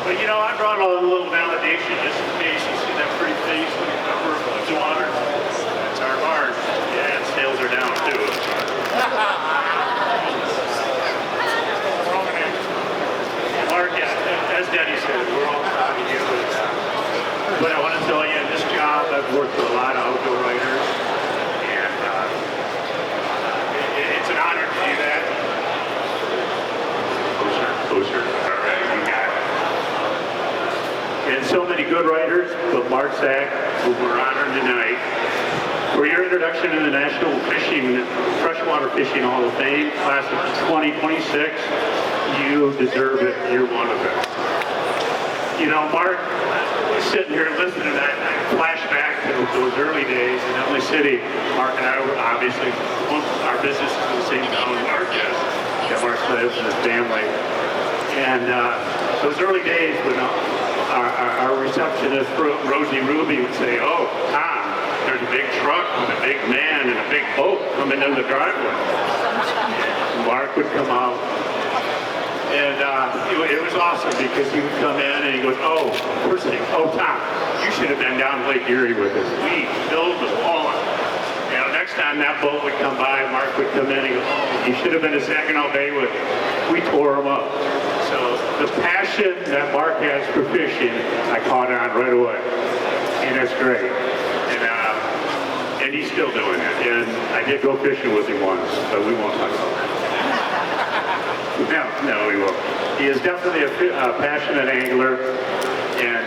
But you know, I brought on a little validation just in case you see that pretty face when you cover the water. That's our barge. Yeah, and sails are down too. Mark, yeah, as Denny said, we're all proud of you. But I want to tell you, in this job, I've worked with a lot of outdoor writers, and it's an honor to do that. Closer. All right, you got it. And so many good writers, but Mark Zach, who we're honored tonight, for your introduction to the National Freshwater Fishing Hall of Fame, class of 2026. You deserve it. You're one of them. You know, Mark, sitting here listening to that, I flash back to those early days in Illinois City. Mark and I were obviously, our business is in the same town as Mark is. Yeah, Mark lives and his family. And those early days when our receptionist, Rosie Ruby, would say, "Oh, Tom, there's a big truck with a big man and a big boat coming in the driveway." And Mark would come out. And it was awesome because he would come in and he goes, "Oh, first thing, oh, Tom, you should have been down Lake Erie with us. We filled the pond." You know, next time that boat would come by, Mark would come in and go, "Oh, you should have been to Saginaw Bay with us." We tore him up. So the passion that Mark has for fishing, I caught on right away. And that's great. And he's still doing it. And I did go fishing with him once, but we won't talk about that. No, he won't. He is definitely a passionate angler, and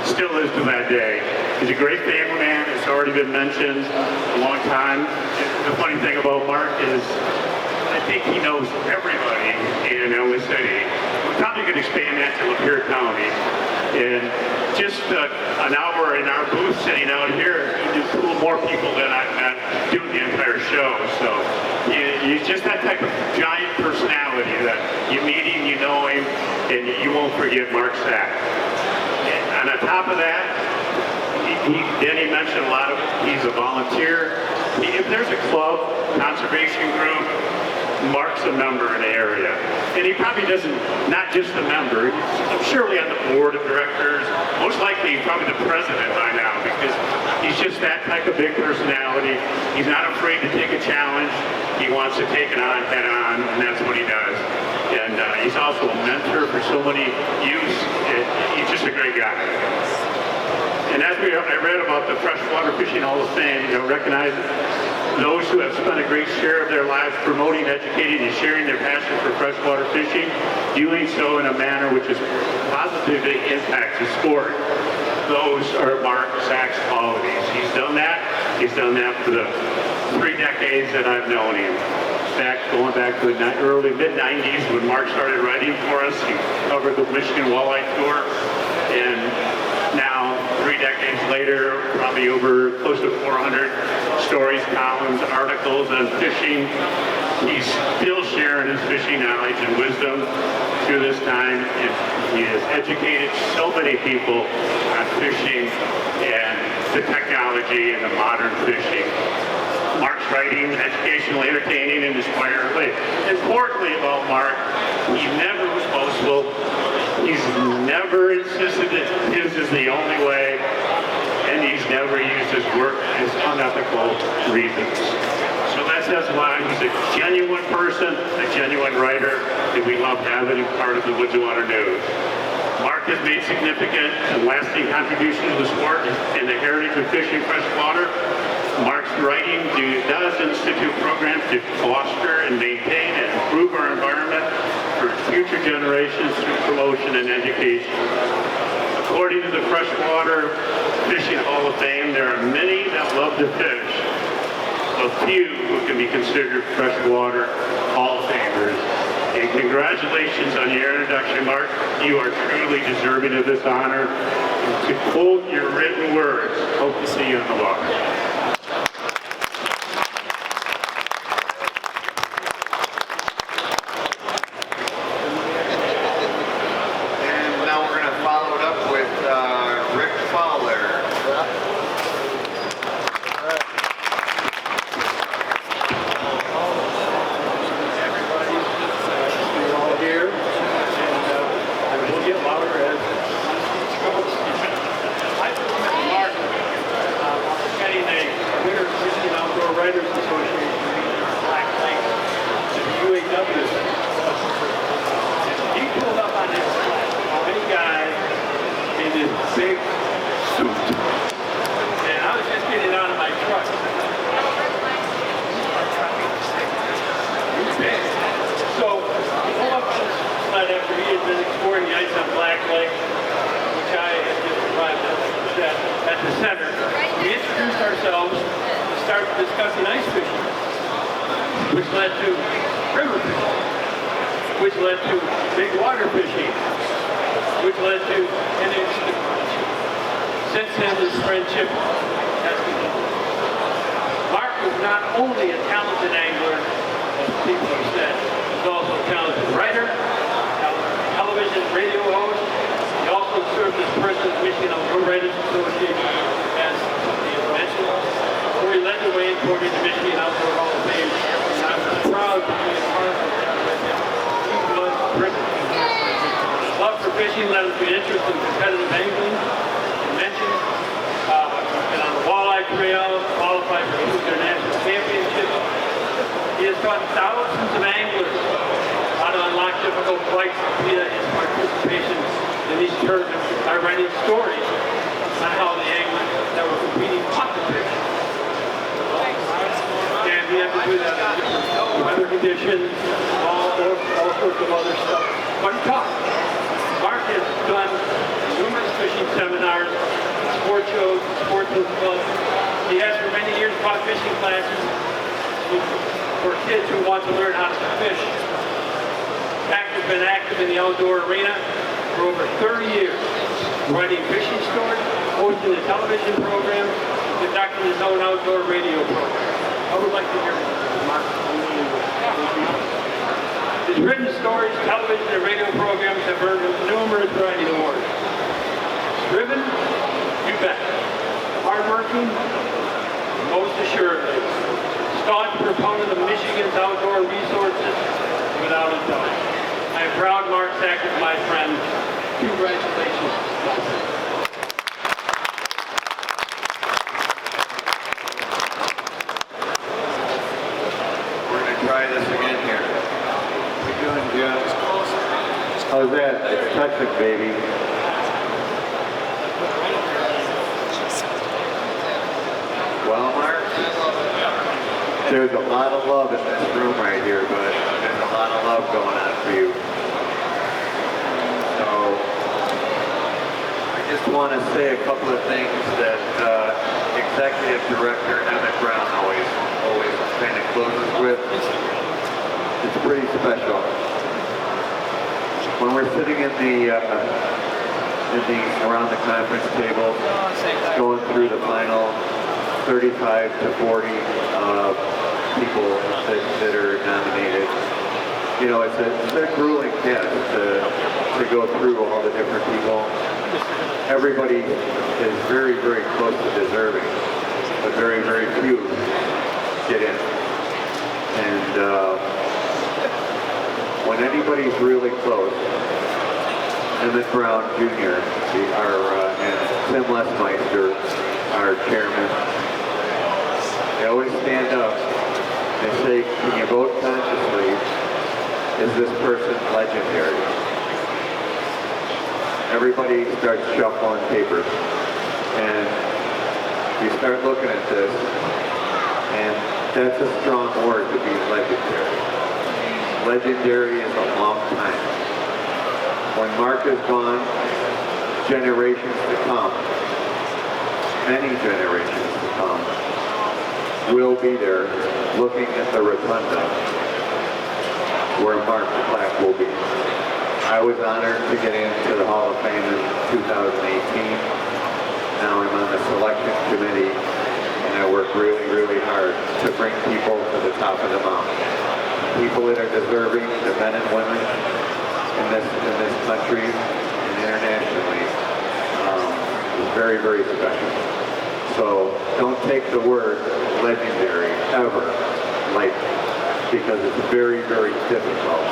still is to that day. He's a great family man. It's already been mentioned a long time. The funny thing about Mark is, I think he knows everybody in Illinois City. We probably could expand that to Lapeer County. And just an hour in our booth sitting out here, you fool more people than I've met doing the entire show. So he's just that type of giant personality that you meet him, you know him, and you won't forget Mark Sack. And on top of that, Denny mentioned a lot of, he's a volunteer. If there's a club, conservation group, Mark's a member in the area. And he probably doesn't, not just a member, he's surely on the board of directors, most likely he's probably the president by now because he's just that type of big personality. He's not afraid to take a challenge. He wants to take it on head on, and that's what he does. And he's also a mentor for so many youths. He's just a great guy. And as I read about the Freshwater Fishing Hall of Fame, recognize those who have spent a great share of their lives promoting, educating, and sharing their passion for freshwater fishing, doing so in a manner which has positively impacts the sport. Those are Mark Sack's qualities. He's done that. He's done that for the 3 decades that I've known him. In fact, going back to the early mid-90s when Mark started writing for us, he covered the Michigan Walleye Tour, and now, 3 decades later, probably over close to 400 stories, columns, articles on fishing. He's still sharing his fishing knowledge and wisdom through this time. And he has educated so many people on fishing and the technology and the modern fishing. Mark's writing, educationally entertaining, and inspiring. Importantly about Mark, he never was boastful. He's never insisted that his is the only way, and he's never used his work as unethical reasons. So that's why he's a genuine person, a genuine writer, and we love having him part of the Woods and Water News. Mark has made significant and lasting contributions to the sport and the heritage of fishing freshwater. Mark's writing does institute programs to foster and maintain and improve our environment for future generations through promotion and education. According to the Freshwater Fishing Hall of Fame, there are many that love to fish, a few who can be considered freshwater Hall of Famers. And congratulations on your introduction, Mark. You are truly deserving of this honor. And to quote your written words, hope to see you on the water. and ice fishing, which led to river fishing, which led to big water fishing, which led to, and since then this friendship has continued. Mark was not only a talented angler, as people have said, he was also a talented writer, television, radio host. He also served as president of Michigan Outdoor Writers Association, as somebody has mentioned, before he led the way toward the Michigan Outdoor Hall of Fame. And I was proud to be a part of that with him. He was driven. Love for fishing led him to interest in competitive angling. He mentioned, and on the walleye trail, qualified for two international championships. He has taught thousands of anglers how to unlock difficult fights via his participation in these tournaments by writing stories on how the anglers that were competing caught the fish. And we have to do that in different weather conditions, all sorts of other stuff. But he taught. Mark has done numerous fishing seminars, sport shows, sportsman's clubs. He has for many years taught fishing classes for kids who want to learn how to fish. Jack has been active in the outdoor arena for over 30 years, writing fishing stories, hosting a television program, and conducting his own outdoor radio program. I would like to hear from Mark. His written stories, television, and radio programs have earned him numerous writing awards. Driven? You bet. Hardworking? Most assuredly. Staunch proponent of Michigan's outdoor resources? Without a doubt. I am proud Mark Sack is my friend. Congratulations. We're going to try this again here. How you doing, Jim? How's that? It's touching, baby. Well, Mark, there's a lot of love in this room right here, but there's a lot of love going on for you. So, I just want to say a couple of things that Executive Director Emmett Brown always kind of closes with. It's pretty special. When we're sitting in the around the conference table, going through the final 35 to 40 people that are nominated, you know, it's a grueling task to go through all the different people. Everybody is very, very close to deserving, but very, very few get in. And when anybody's really close, Emmett Brown Jr., and Tim Lesmeister, our chairman, they always stand up and say, can you vote consciously? Is this person legendary? Everybody starts shuffling papers, and you start looking at this, and that's a strong word to be legendary. Legendary is a long time. When Mark is gone, generations to come, many generations to come, will be there looking at the rotunda where Mark's plaque will be. I was honored to get into the Hall of Fame in 2018. Now I'm on the selection committee, and I work really, really hard to bring people to the top of the mountain. People that are deserving, the men and women in this country and internationally, is very, very special. So don't take the word legendary ever lightly, because it's very, very difficult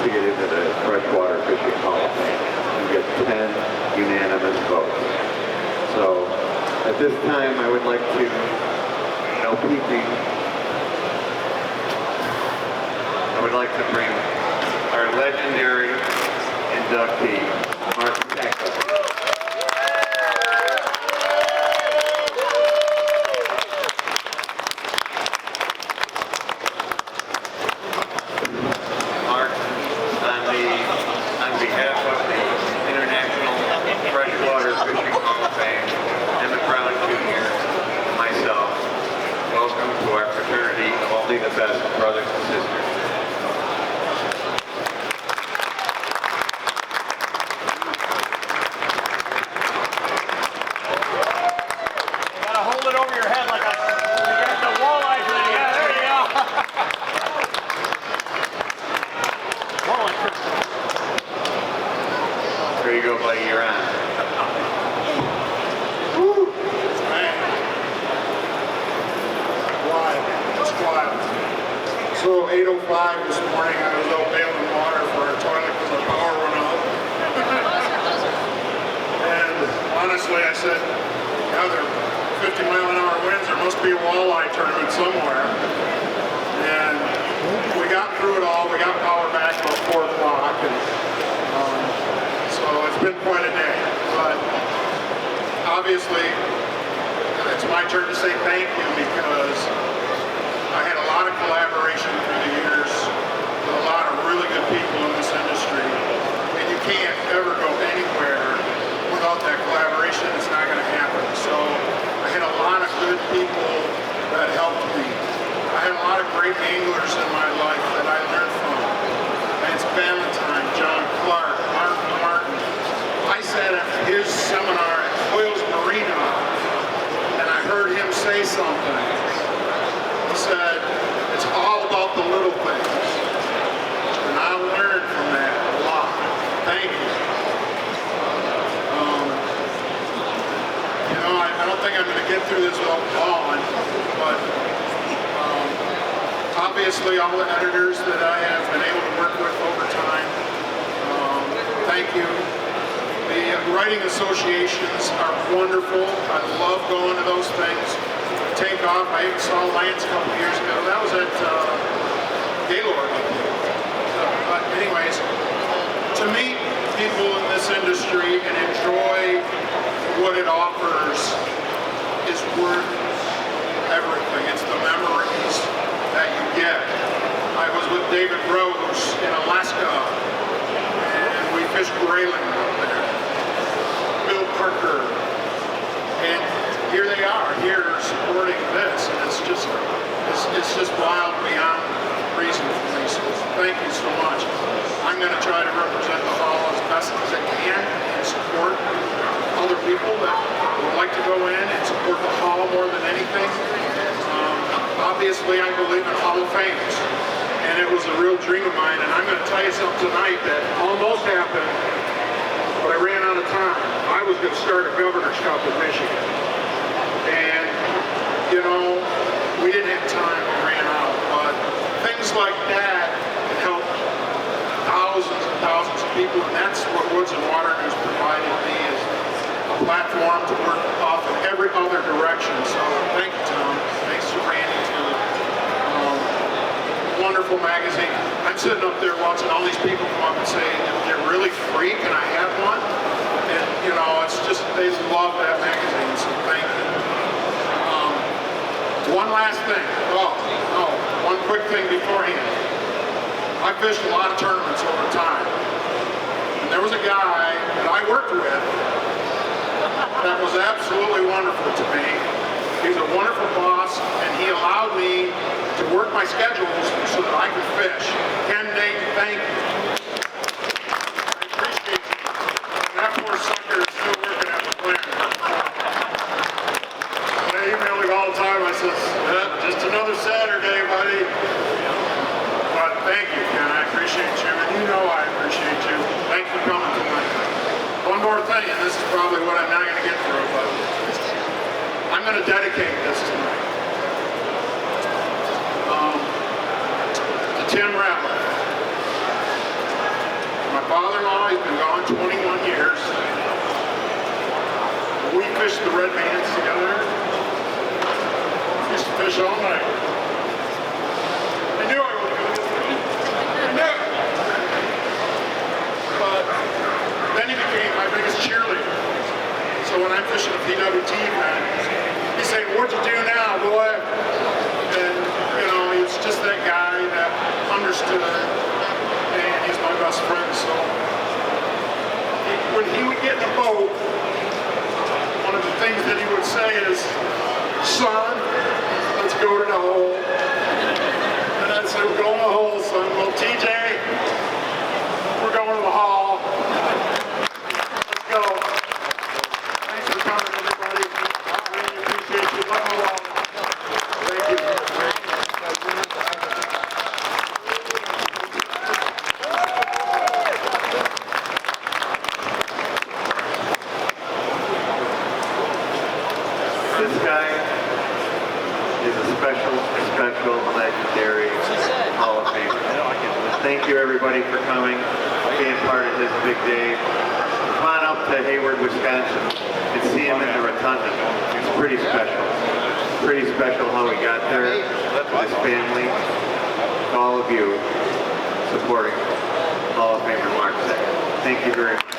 to get into the Freshwater Fishing Hall of Fame. You get 10 unanimous votes. So at this time, I would like to, I would like to bring our legendary inductee, Mark Sack. Mark, on behalf of the International Freshwater Fishing Hall of Fame, Emmett Brown Jr., and myself, welcome to our fraternity. only the best, brothers and sisters. Gotta hold it over your head like you got the walleye thing. Yeah, there you go. Walleye trick. There you go, buddy, you're on. Just wild. So 8:05 this morning, I was out bailing water for our toilet because the power went out. And honestly, I said, yeah, there are 50-mile-an-hour winds. There must be a walleye tournament somewhere. And we got through it all. We got power back about 4 o'clock. And so it's been quite a day. But obviously, it's my turn to say thank you because I had a lot of collaboration through the years with a lot of really good people in this industry. And you can't ever go anywhere without that collaboration. It's not going to happen. So I had a lot of good people that helped me. I had a lot of great anglers in my life that I learned from. Lance Valentine, John Clark, Martin. I sat at his seminar at Hoyle's Marina and I heard him say something. He said, it's all about the little things. And I learned from that a lot. Thank you. I don't think I'm going to get through this without Paul, but obviously all the editors that I have been able to work with over time, thank you. The writing associations are wonderful. I love going to those things. Take off. I even saw Lance a couple years ago. That was at Gaylord. But anyways, to meet people in this industry and enjoy what it offers is worth everything. It's the memories that you get. I was with David Rose in Alaska, and we fished grayling up there. Bill Parker, and here they are, here supporting this, and it's just wild beyond reason for me. So thank you so much. I'm going to try to represent the hall as best as I can and support other people that would like to go in and support the hall more than anything. Obviously, I believe in Hall of Fames, and it was a real dream of mine. And I'm going to tell you something tonight that almost happened, but I ran out of time. I was going to start a Governor's Cup in Michigan, and you know, we didn't have time. We ran out, but things like that can help thousands and thousands of people, and that's what Woods and Water News provided me, is a platform to work off in every other direction. So thank you, Tom. Thanks to Randy, too. Wonderful magazine. I'm sitting up there watching all these people come up and say, they're really free, can I have one? And, you know, it's just, they love that magazine, so thank you. One last thing. One quick thing beforehand. I fished a lot of tournaments over time. And there was a guy that I worked with that was absolutely wonderful to me. He's a wonderful boss, and he allowed me to work my schedules so that I could fish. Ken Nate, thank you. I appreciate you. That poor sucker is still working at the plant. I email him all the time. I said, just another Saturday, buddy. But thank you, Ken. I appreciate you, and you know I appreciate you. Thanks for coming tonight. One more thing, and this is probably what I'm not going to get through, but I'm going to dedicate this tonight to Tim Ratliff. My father-in-law, he's been gone 21 years. We fished the red bands together. We used to fish all night. I knew I was going to get through. I knew it. But then he became my biggest cheerleader. So when I'm fishing a PWT event, he's saying, "What'd you do now, boy?" And, you know, he's just that guy that understood, and he's my best friend. So when he would get in a boat, one of the things that he would say is, "Son, let's go to the hole." we're going to the hole, son. Little TJ, we're going to the hall. Let's go. Thanks for coming, everybody. Really appreciate you. Love you all. Thank you. This guy is a special, legendary Hall of Famer. Thank you everybody for coming, being part of this big day. Come on up to Hayward, Wisconsin and see him in the rotunda. It's pretty special. Pretty special how we got there, his family, all of you supporting Hall of Famer Mark Zay. Thank you very much.